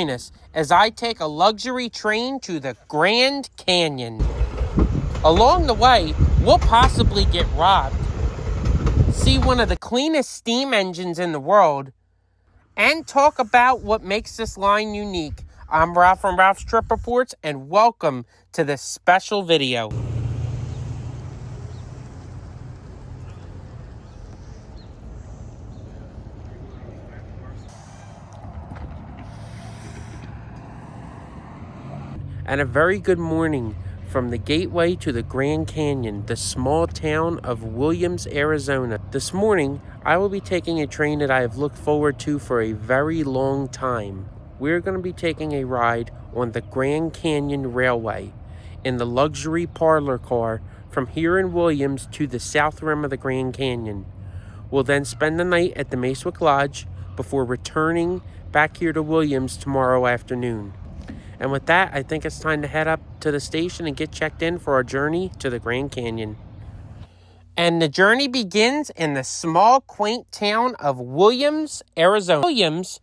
join us as I take a luxury train to the Grand Canyon. Along the way, we'll possibly get robbed, see one of the cleanest steam engines in the world, and talk about what makes this line unique. I'm Ralph from Ralph's Trip Reports, and welcome to this special video. And a very good morning from the gateway to the Grand Canyon, the small town of Williams, Arizona. This morning, I will be taking a train that I have looked forward to for a very long time. We're going to be taking a ride on the Grand Canyon Railway in the luxury Parlor car from here in Williams to the south rim of the Grand Canyon. We'll then spend the night at the Macewick Lodge before returning back here to Williams tomorrow afternoon. And with that, I think it's time to head up to the station and get checked in for our journey to the Grand Canyon. And the journey begins in the small, quaint town of Williams, Arizona. Williams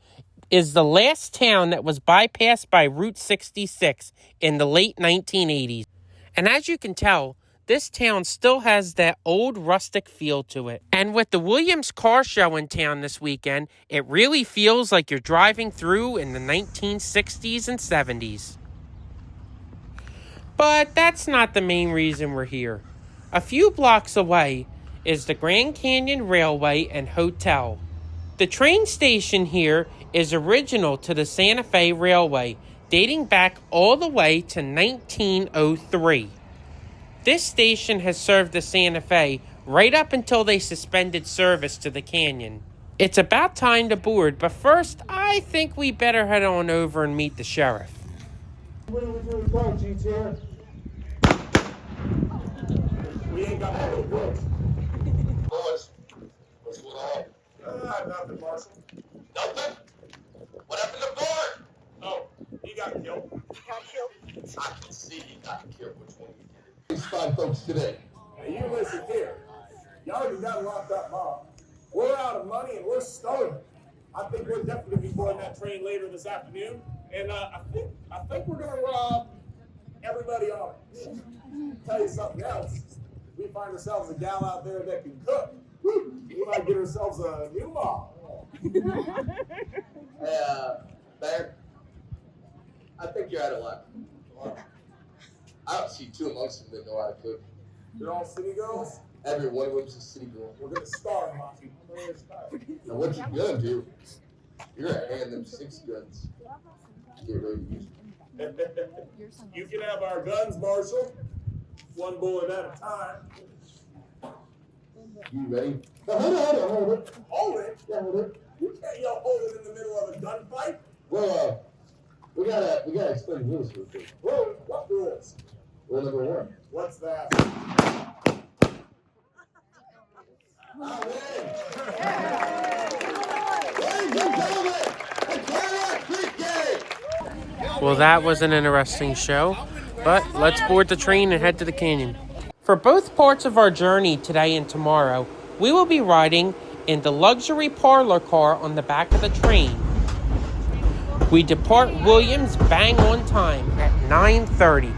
is the last town that was bypassed by Route 66 in the late 1980s. And as you can tell, this town still has that old rustic feel to it. And with the Williams Car Show in town this weekend, it really feels like you're driving through in the 1960s and 70s. But that's not the main reason we're here. A few blocks away is the Grand Canyon Railway and Hotel. The train station here is original to the Santa Fe Railway, dating back all the way to 1903. This station has served the Santa Fe right up until they suspended service to the canyon. It's about time to board, but first, I think we better head on over and meet the sheriff. We ain't got no books. Boys, what's going on? Nothing, Marshal. Nothing? What happened to Bart? Oh, he got killed. I can see he got killed. Which one you did? These fine folks today. Now you listen here. You already got locked up, Mom. We're out of money and we're starving. I think we're definitely gonna be boarding that train later this afternoon. And I think we're gonna rob everybody on it. Tell you something else. We find ourselves a gal out there that can cook. We might get ourselves a new mom. Hey, Bear, I think you're out of luck. I don't see two amongst them that know how to cook. They're all city girls. Every one of them's a city girl. We're gonna starve, Monty. Now what you gonna do? You're gonna hand them 6 guns. Get ready to use them. You can have our guns, Marshal. One bullet at a time. You ready? Now, hold it. Hold it? Yeah, hold it. You can't yell hold it in the middle of a gunfight. Well, we gotta explain the rules real quick. Whoa, what rules? Rule number 1. What's that? Ladies and gentlemen, the Cataract Creek Gang! Well, that was an interesting show, but let's board the train and head to the canyon. For both parts of our journey today and tomorrow, we will be riding in the luxury Parlor car on the back of the train. We depart Williams bang on time at 9:30.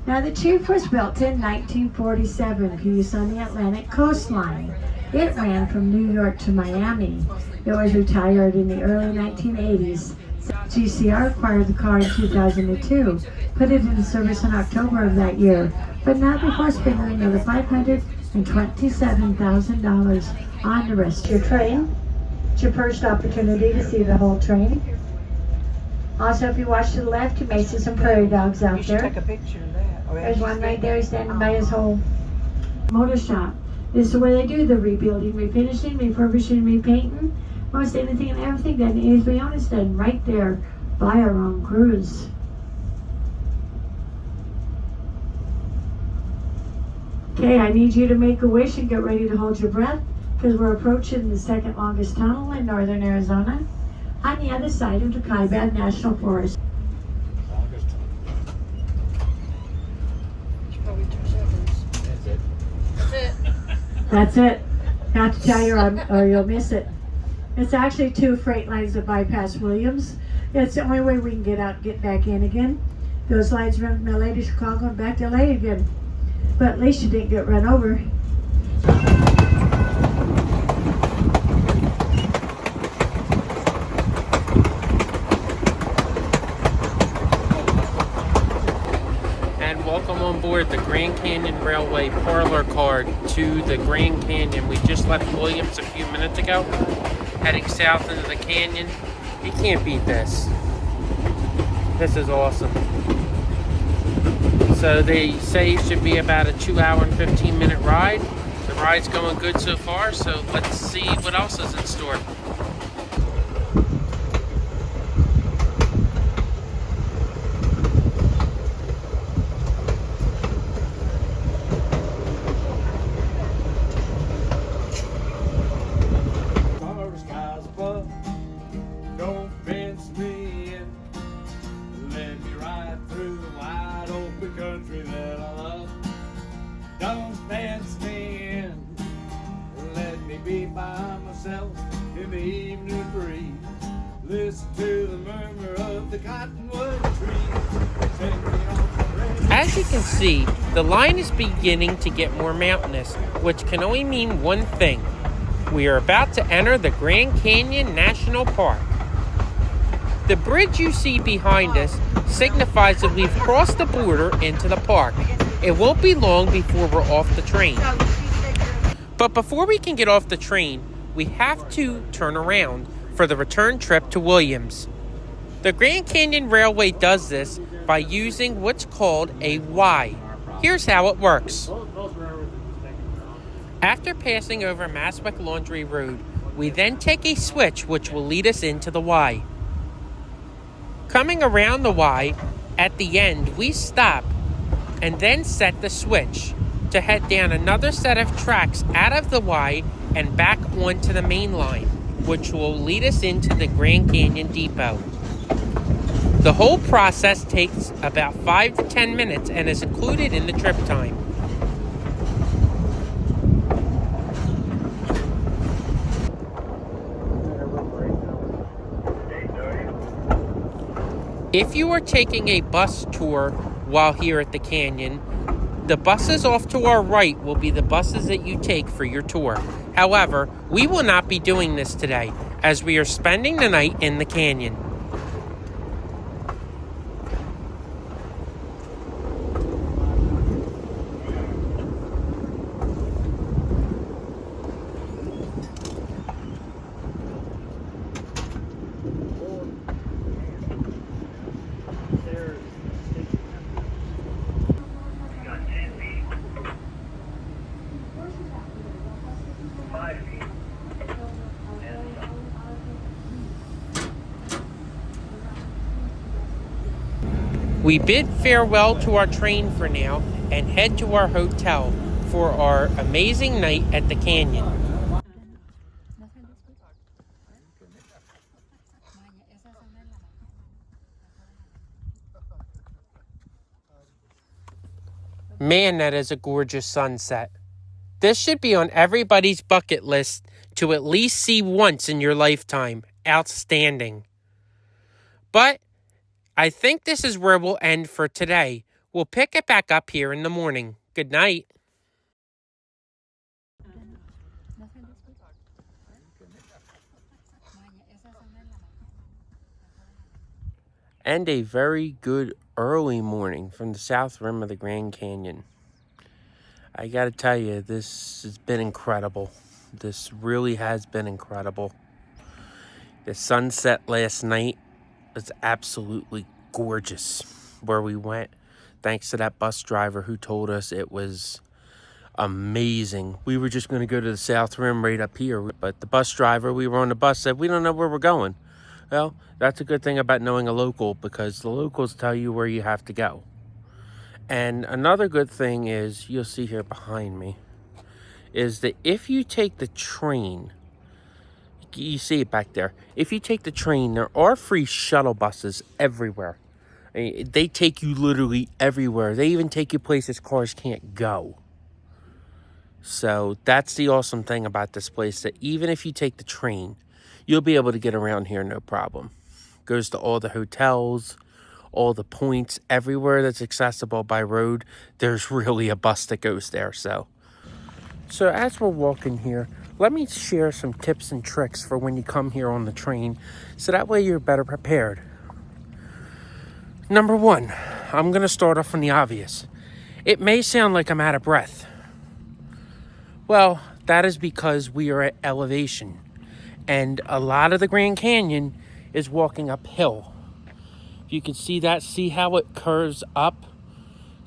Now, the Chief was built in 1947 for use on the Atlantic coastline. It ran from New York to Miami. It was retired in the early 1980s. GCR acquired the car in 2002, put it into service in October of that year, but not before spending another $527,000 on the rest of your train. It's your first opportunity to see the whole train. Also, if you watch to the left, you may see some prairie dogs out there. Take a picture of that. There's one right there standing by his whole motor shop. This is where they do the rebuilding, refinishing, refurbishing, repainting. Most anything and everything that needs to be honest done right there by our own crews. Okay, I need you to make a wish and get ready to hold your breath because we're approaching the second longest tunnel in northern Arizona on the other side of the Kaibab National Forest. Probably That's it. Have to tell you or you'll miss it. It's actually 2 freight lines that bypass Williams. It's the only way we can get out and get back in again. Those lines run from LA to Chicago and back to LA again. But at least you didn't get run over. And welcome on board the Grand Canyon Railway Parlor card to the Grand Canyon. We just left Williams a few minutes ago, heading south into the canyon. You can't beat this. This is awesome. So they say it should be about a 2-hour and 15-minute ride. The ride's going good so far, so let's see what else is in store. Don't fence me in. Let me ride through the wide open country that I love. Don't fence me in. Let me be by myself in the evening breeze. Listen to the murmur of the cottonwood trees. Take me off the range. As you can see, the line is beginning to get more mountainous, which can only mean one thing. We are about to enter the Grand Canyon National Park. The bridge you see behind us signifies that we've crossed the border into the park. It won't be long before we're off the train. But before we can get off the train, we have to turn around for the return trip to Williams. The Grand Canyon Railway does this by using what's called a Y. Here's how it works. After passing over Maswick Laundry Road, we then take a switch which will lead us into the Y. Coming around the Y, at the end we stop and then set the switch to head down another set of tracks out of the Y and back onto the main line, which will lead us into the Grand Canyon Depot. The whole process takes about 5 to 10 minutes and is included in the trip time. If you are taking a bus tour while here at the canyon, the buses off to our right will be the buses that you take for your tour. However, we will not be doing this today, as we are spending the night in the canyon. We bid farewell to our train for now and head to our hotel for our amazing night at the canyon. Man, that is a gorgeous sunset. This should be on everybody's bucket list to at least see once in your lifetime. Outstanding. But I think this is where we'll end for today. We'll pick it back up here in the morning. Good night. And a very good early morning from the south rim of the Grand Canyon. I gotta tell you, this has been incredible. This really has been incredible. The sunset last night was absolutely gorgeous where we went. Thanks to that bus driver who told us it was amazing. We were just going to go to the south rim right up here, but the bus driver, we were on the bus, said we don't know where we're going. Well, that's a good thing about knowing a local, because the locals tell you where you have to go. And another good thing is, you'll see here behind me, is that if you take the train, you see it back there, if you take the train, there are free shuttle buses everywhere. I mean, they take you literally everywhere. They even take you places cars can't go. So that's the awesome thing about this place, that even if you take the train, you'll be able to get around here no problem. Goes to all the hotels, all the points, everywhere that's accessible by road. There's really a bus that goes there. So as we're walking here, let me share some tips and tricks for when you come here on the train, so that way you're better prepared. Number one, I'm going to start off on the obvious. It may sound like I'm out of breath. Well, that is because we are at elevation, and a lot of the Grand Canyon is walking uphill. If you can see that, see how it curves up?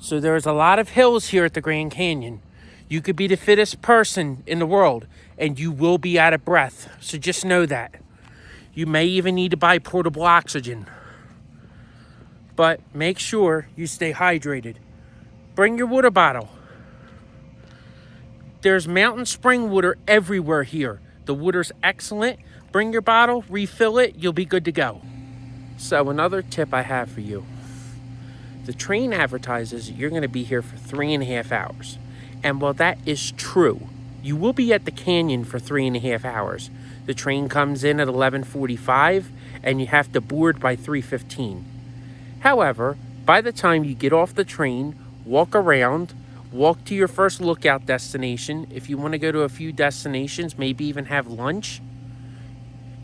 So there's a lot of hills here at the Grand Canyon. You could be the fittest person in the world, and you will be out of breath. So just know that. You may even need to buy portable oxygen. But make sure you stay hydrated. Bring your water bottle. There's mountain spring water everywhere here. The water's excellent. Bring your bottle, refill it, you'll be good to go. So another tip I have for you. The train advertises you're going to be here for 3.5 hours. And while that is true, you will be at the canyon for 3.5 hours. The train comes in at 11:45 and you have to board by 3:15. However, by the time you get off the train, walk around, walk to your first lookout destination. If you want to go to a few destinations, maybe even have lunch,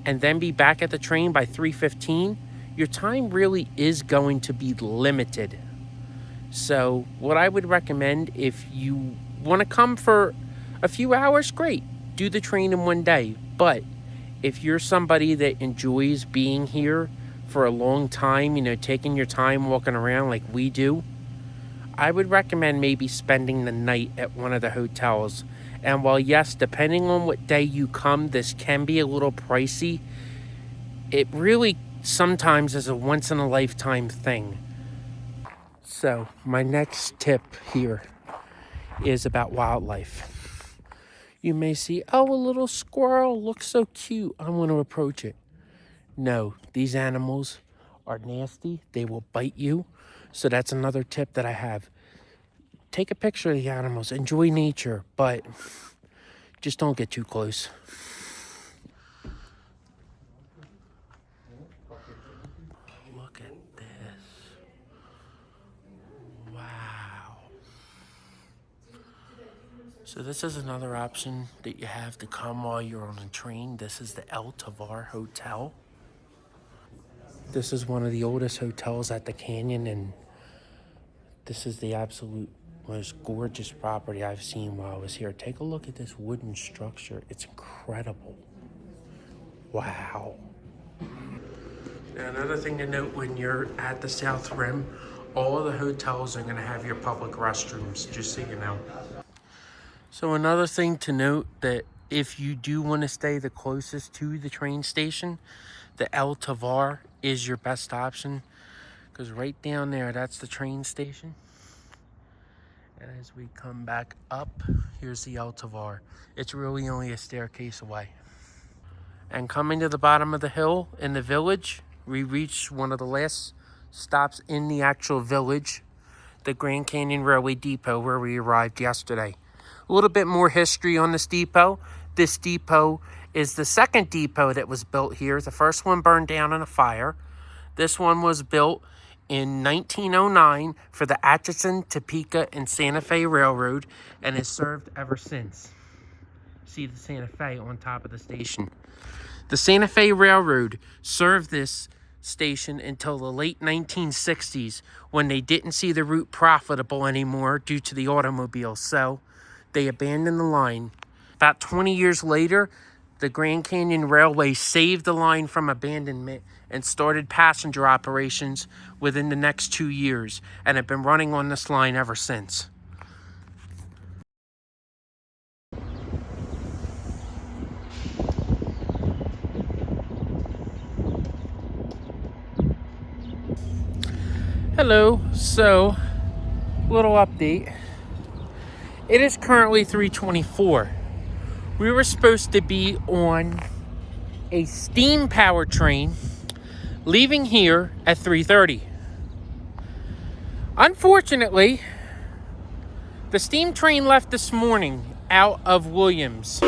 and then be back at the train by 3:15, your time really is going to be limited. So what I would recommend, if you want to come for a few hours, great. Do the train in one day. But if you're somebody that enjoys being here for a long time, taking your time walking around like we do, I would recommend maybe spending the night at one of the hotels. And while yes, depending on what day you come, this can be a little pricey, it really sometimes is a once-in-a-lifetime thing. So my next tip here is about wildlife. You may see, oh, a little squirrel looks so cute, I want to approach it. No, these animals are nasty. They will bite you. So that's another tip that I have. Take a picture of the animals, enjoy nature, but just don't get too close. Look at this. Wow. So this is another option that you have to come while you're on a train. This is the El Tovar Hotel. This is one of the oldest hotels at the canyon, and this is the absolute most gorgeous property I've seen while I was here. Take a look at this wooden structure. It's incredible. Wow. Now, another thing to note, when you're at the South Rim, all of the hotels are going to have your public restrooms, just so you know. So another thing to note, that if you do want to stay the closest to the train station, the El Tovar is your best option, because right down there, that's the train station. And as we come back up, here's the El Tovar. It's really only a staircase away. And coming to the bottom of the hill in the village, we reached one of the last stops in the actual village, the Grand Canyon Railway Depot, where we arrived yesterday. A little bit more history on this depot. This depot is the second depot that was built here. The first one burned down in a fire. This one was built in 1909 for the Atchison, Topeka, and Santa Fe Railroad, and has served ever since. See the Santa Fe on top of the station. The Santa Fe Railroad served this station until the late 1960s, when they didn't see the route profitable anymore due to the automobile, so they abandoned the line. About 20 years later, the Grand Canyon Railway saved the line from abandonment and started passenger operations within the next 2 years, and have been running on this line ever since. Hello, so little update. It is currently 3:24. We were supposed to be on a steam powered train leaving here at 3:30. Unfortunately, the steam train left this morning out of Williams.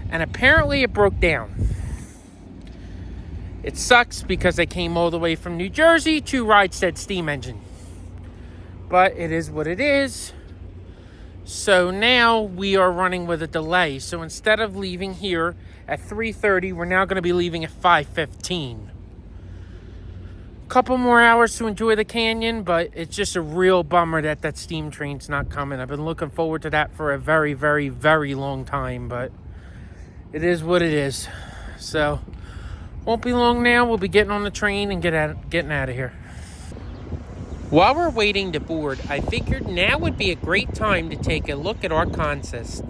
And apparently it broke down. It sucks because I came all the way from New Jersey to ride said steam engine. But it is what it is. So now we are running with a delay. So instead of leaving here at 3:30, we're now going to be leaving at 5:15. Couple more hours to enjoy the canyon, but it's just a real bummer that that steam train's not coming. I've been looking forward to that for a very, very, very long time, but it is what it is. So won't be long now. We'll be getting on the train and getting out of here. While we're waiting to board, I figured now would be a great time to take a look at our consist.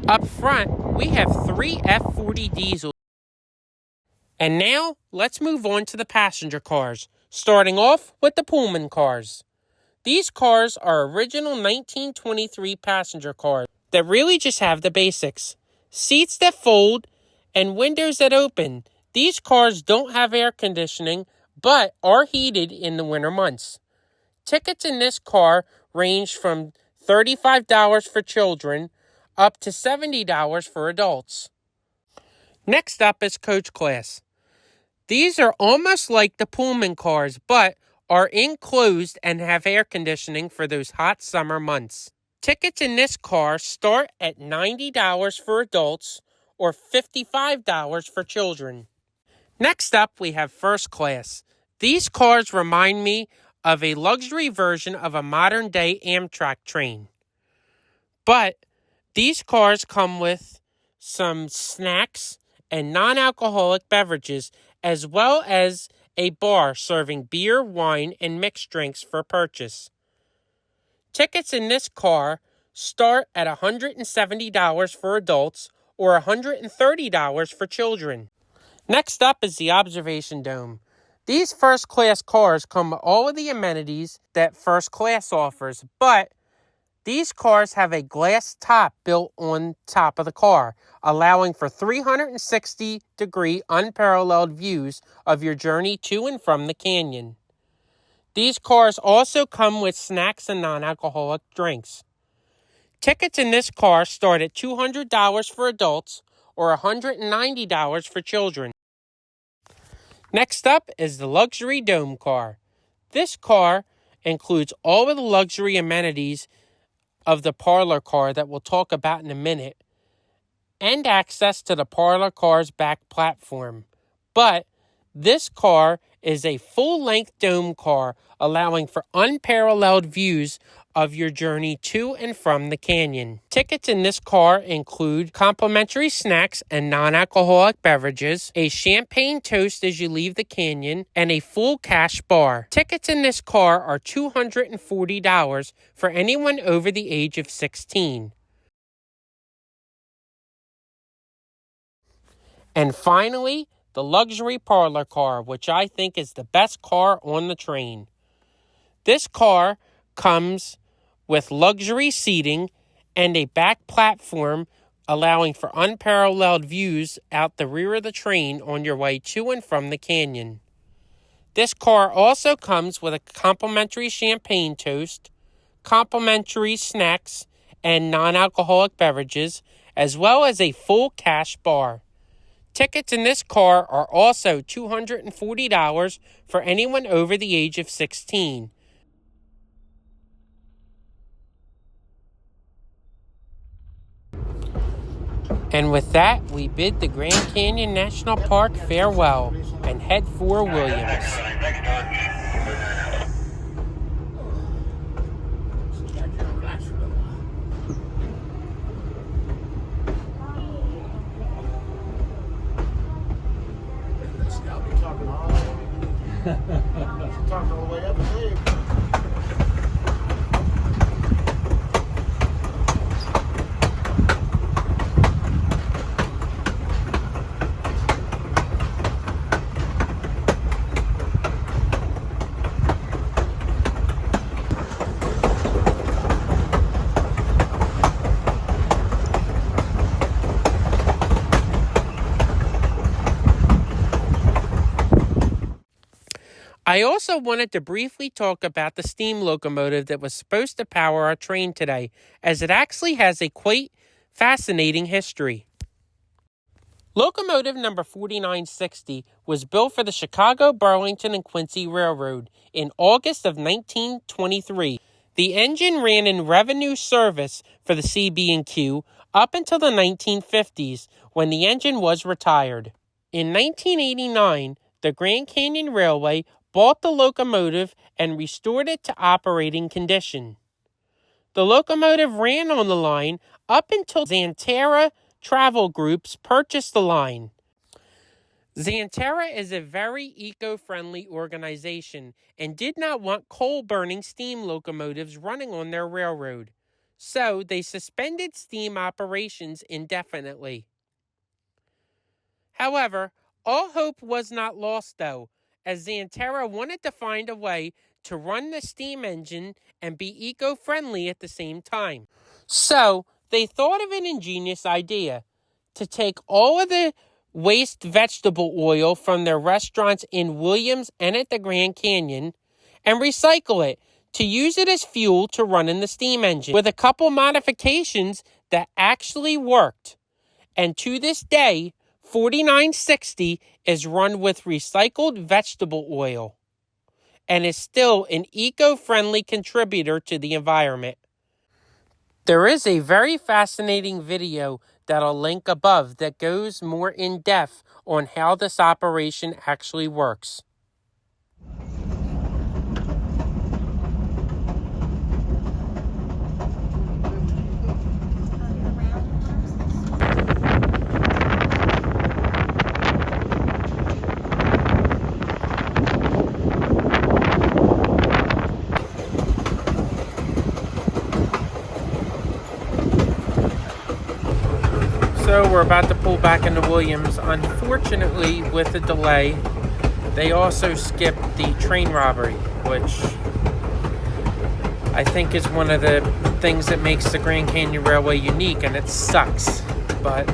Up front, we have 3 F40 diesels. And now, let's move on to the passenger cars, starting off with the Pullman cars. These cars are original 1923 passenger cars that really just have the basics. Seats that fold and windows that open. These cars don't have air conditioning, but are heated in the winter months. Tickets in this car range from $35 for children up to $70 for adults. Next up is coach class. These are almost like the Pullman cars, but are enclosed and have air conditioning for those hot summer months. Tickets in this car start at $90 for adults or $55 for children. Next up, we have first class. These cars remind me of a luxury version of a modern-day Amtrak train. But these cars come with some snacks and non-alcoholic beverages, as well as a bar serving beer, wine, and mixed drinks for purchase. Tickets in this car start at $170 for adults or $130 for children. Next up is the observation dome. These first class cars come with all of the amenities that first class offers, but these cars have a glass top built on top of the car, allowing for 360-degree unparalleled views of your journey to and from the canyon. These cars also come with snacks and non-alcoholic drinks. Tickets in this car start at $200 for adults or $190 for children. Next up is the luxury dome car. This car includes all of the luxury amenities of the Parlor car that we'll talk about in a minute, and access to the Parlor car's back platform. But this car is a full-length dome car, allowing for unparalleled views of your journey to and from the canyon. Tickets in this car include complimentary snacks and non-alcoholic beverages, a champagne toast as you leave the canyon, and a full cash bar. Tickets in this car are $240 for anyone over the age of 16. And finally, the luxury Parlor car, which I think is the best car on the train. This car comes with luxury seating and a back platform, allowing for unparalleled views out the rear of the train on your way to and from the canyon. This car also comes with a complimentary champagne toast, complimentary snacks and non-alcoholic beverages, as well as a full cash bar. Tickets in this car are also $240 for anyone over the age of 16. And with that, we bid the Grand Canyon National Park farewell and head for Williams. Talking all the way up and leave. I also wanted to briefly talk about the steam locomotive that was supposed to power our train today, as it actually has a quite fascinating history. Locomotive number 4960 was built for the Chicago, Burlington, and Quincy Railroad in August of 1923. The engine ran in revenue service for the CB&Q up until the 1950s, when the engine was retired. In 1989, the Grand Canyon Railway bought the locomotive and restored it to operating condition. The locomotive ran on the line up until Xanterra Travel Groups purchased the line. Xanterra is a very eco-friendly organization and did not want coal-burning steam locomotives running on their railroad, so they suspended steam operations indefinitely. However, all hope was not lost, though, as Xanterra wanted to find a way to run the steam engine and be eco-friendly at the same time. So, they thought of an ingenious idea to take all of the waste vegetable oil from their restaurants in Williams and at the Grand Canyon and recycle it to use it as fuel to run in the steam engine, with a couple modifications that actually worked. And to this day, 4960 is run with recycled vegetable oil and is still an eco-friendly contributor to the environment. There is a very fascinating video that I'll link above that goes more in depth on how this operation actually works. So we're about to pull back into Williams. Unfortunately, with the delay, they also skipped the train robbery, which I think is one of the things that makes the Grand Canyon Railway unique, and it sucks. But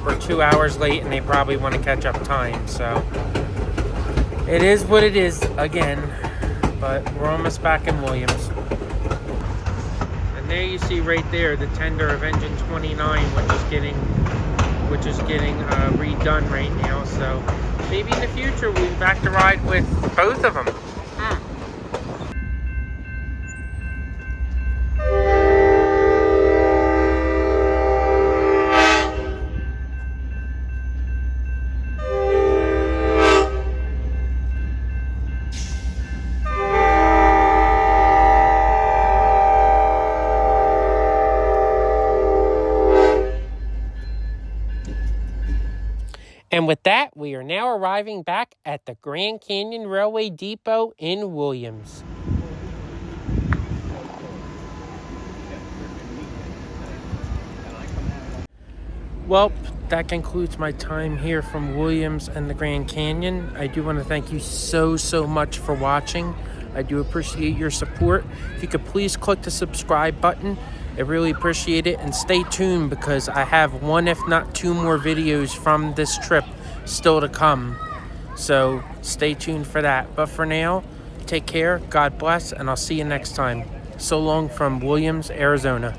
we're 2 hours late and they probably want to catch up time, so it is what it is again, but we're almost back in Williams. And there you see right there the tender of engine 29, which is getting redone right now. So maybe in the future we'll be back to ride with both of them. And with that, we are now arriving back at the Grand Canyon Railway Depot in Williams. Well, that concludes my time here from Williams and the Grand Canyon. I do want to thank you so much for watching. I do appreciate your support. If you could please click the subscribe button, I really appreciate it. And stay tuned, because I have one, if not two more videos from this trip still to come. So stay tuned for that. But for now, take care, God bless, and I'll see you next time. So long from Williams, Arizona.